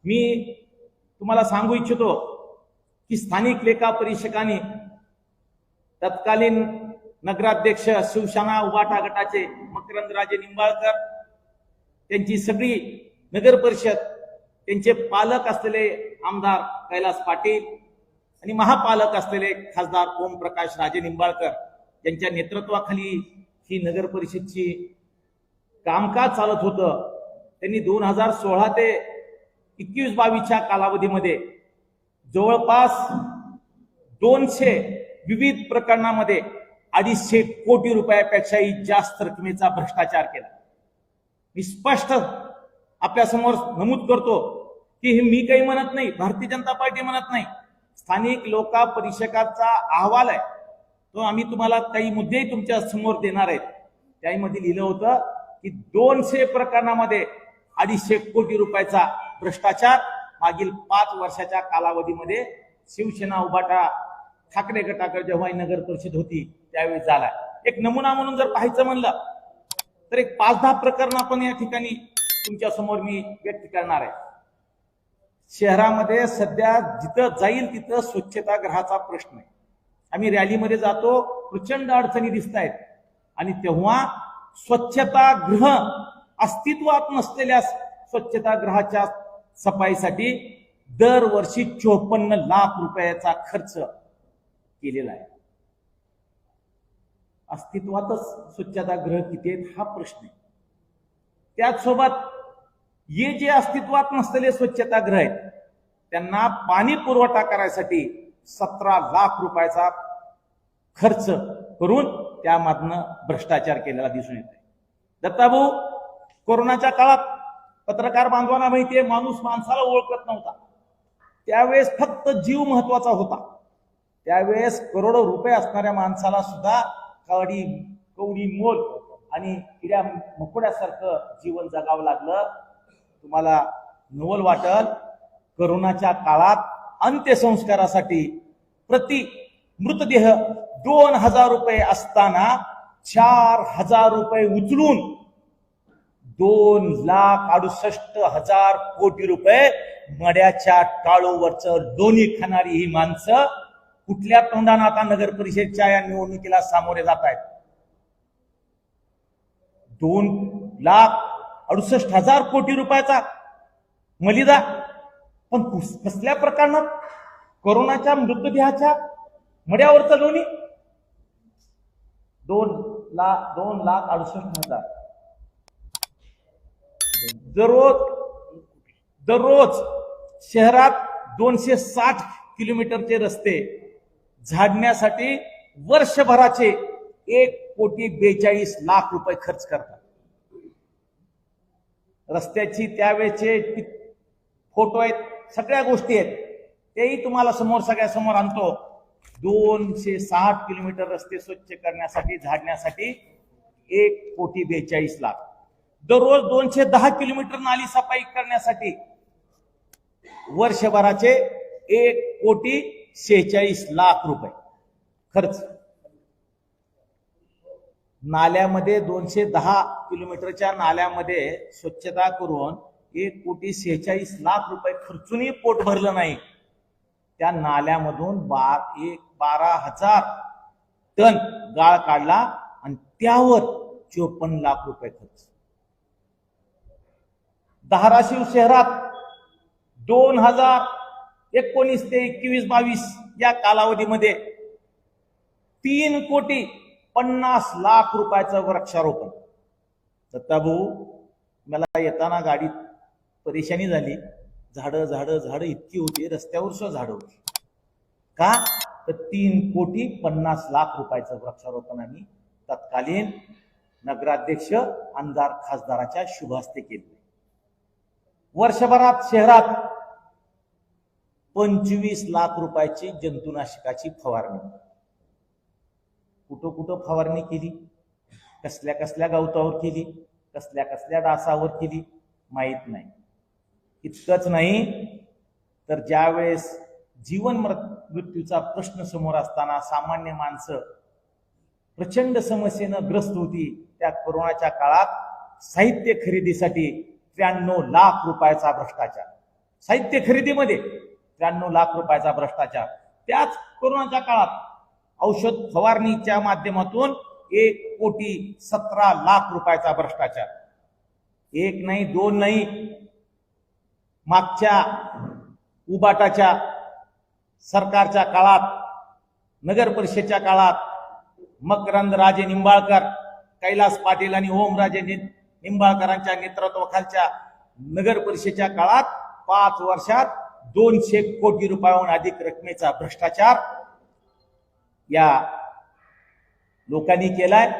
मी तुम्हाला सांगू इच्छितो की स्थानिक लेखा परीक्षकांनी तत्कालीन नगराध्यक्ष शिवसेना उबाटा गटाचे मकरंदराजे निंबाळकर, त्यांची सगळी नगर परिषद, त्यांचे पालक असलेले आमदार कैलास पाटील आणि महापालक असलेले खासदार ओमप्रकाश राजे निंबाळकर यांच्या नेतृत्वाखाली ही नगर परिषदची कामकाज चालत होतं. त्यांनी 2016 ते 21-22च्या कालावधीमध्ये जवळपास 200 विविध प्रकरणामध्ये 250 कोटी रुपयापेक्षाही जास्त रकमेचा भ्रष्टाचार केला. मी स्पष्ट आपल्यासमोर नमूद करतो की हे मी काही म्हणत नाही, भारतीय जनता पार्टी म्हणत नाही, स्थानिक लोका परिषदाचा अहवाल आहे तो आम्ही तुम्हाला काही मुद्देही तुमच्या समोर देणार आहेत. त्यामध्ये लिहिलं होतं की 200 प्रकरणामध्ये 250 कोटी रुपयाचा भ्रष्टाचार मागील 5 वर्षाच्या कालावधीमध्ये शिवसेना उबाटा ठाकरे गटाकडे जेव्हा नगर परिषद होती त्यावेळी झाला. एक नमुना म्हणून जर पाहायचं म्हणलं तर एक 5-10 प्रकरण आपण या ठिकाणी तुमच्या समोर मी व्यक्त करणार आहे. शहरामध्ये सध्या जिथं जाईल तिथं स्वच्छतागृहाचा प्रश्न आहे. आम्ही रॅलीमध्ये जातो, प्रचंड अडचणी दिसत आहेत आणि तेव्हा स्वच्छतागृह अस्तित्वात नसलेल्या स्वच्छतागृहाच्या सफाईसाठी दरवर्षी 54 लाख रुपयाचा खर्च केलेला आहे. अस्तित्वातच स्वच्छतागृह किती आहेत हा प्रश्न आहे. त्याचसोबत हे जे अस्तित्वात नसलेले स्वच्छतागृह आहेत त्यांना पाणी पुरवठा करायसाठी 17 लाख रुपयाचा खर्च करून त्यामधनं भ्रष्टाचार केलेला दिसून येतो. दत्ताभाऊ, कोरोनाच्या काळात पत्रकार बांधवांना माहितीये, माणूस माणसाला ओळखत नव्हता. त्यावेळेस फक्त जीव महत्वाचा होता. त्यावेळेस करोडो रुपये असणाऱ्या माणसाला सुद्धा कवडी मोल आणि किड्या मकोड्यासारखं जीवन जगावं लागलं. तुम्हाला नवल वाटल, करोनाच्या काळात अंत्यसंस्कारासाठी प्रति मृतदेह 2000 रुपये असताना 4000 रुपये उचलून 2,68,000 कोटी रुपये मड्याच्या टाळूवरचं लोणी खाणारी ही माणसं कुठल्या तोंडाने आता नगर परिषदेच्या या निवडणुकीला सामोरे जात आहेत. 2,68,000 कोटी रुपयाचा मलिदा, पण कसल्या प्रकरणात? कोरोनाच्या मृतदेहाच्या मड्यावरचं लोणी 2,68,000. दररोज शहरात 260 किलोमीटरचे रस्ते झाडण्यासाठी वर्षभराचे 1,42,00,000 रुपये खर्च करतात. रस्त्याची त्यावेळेचे फोटो आहेत, सगळ्या गोष्टी आहेत, तेही तुम्हाला सगळ्या समोर आणतो. 260 किलोमीटर रस्ते स्वच्छ करण्यासाठी, झाडण्यासाठी 1,42,00,000. दररोज 210 किलोमीटर नाली सफाई करण्यासाठी वर्षभराचे 1,46,00,000 रुपये खर्च. नाल्यामध्ये 210 किलोमीटरच्या नाल्यामध्ये स्वच्छता करून 1,46,00,000 रुपये खर्चूनही पोट भरलं नाही. त्या नाल्यामधून 12,000 टन गाळ काढला आणि त्यावर 54 लाख रुपये खर्च. धाराशिव शहरात 2019 ते 21-22 या कालावधीमध्ये 3,50,00,000 रुपयाचं वृक्षारोपण. दत्ताभाऊ, मला येताना गाडीत परेशानी झाली. झाडं इतकी होती, रस्त्यावर सुद्धा झाडं होती. का तर 3,50,00,000 रुपयाचं वृक्षारोपण आम्ही तत्कालीन नगराध्यक्ष आमदार खासदाराच्या शुभ हस्ते केले. वर्षभरात शहरात 25 लाख रुपयाची जंतुनाशकाची फवारणी. कुठं फवारणी केली, कसल्या गवतावर केली, कसल्या डासावर केली माहीत नाही. इतकंच नाही तर ज्यावेळेस जीवन मृत्यूचा प्रश्न समोर असताना सामान्य माणसं प्रचंड समस्येनं ग्रस्त होती, त्या कोरोनाच्या काळात साहित्य खरेदीसाठी 93 लाख रुपयाचा भ्रष्टाचार. साहित्य खरेदीमध्ये 93 लाख रुपयाचा भ्रष्टाचार, त्याच कोरोनाच्या काळात औषध फवारणीच्या माध्यमातून 1,17,00,000 रुपयाचा भ्रष्टाचार. एक नाही, दोन नाही, मागच्या उबाटाच्या सरकारच्या काळात, नगर परिषदेच्या काळात मकरंद राजे निंबाळकर, कैलास पाटील आणि ओमराजे निंबाळकरांच्या नेतृत्वाखालच्या नगर परिषदेच्या काळात 5 वर्षात 200 कोटी रुपयाहून अधिक रकमेचा भ्रष्टाचार या लोकांनी केलाय.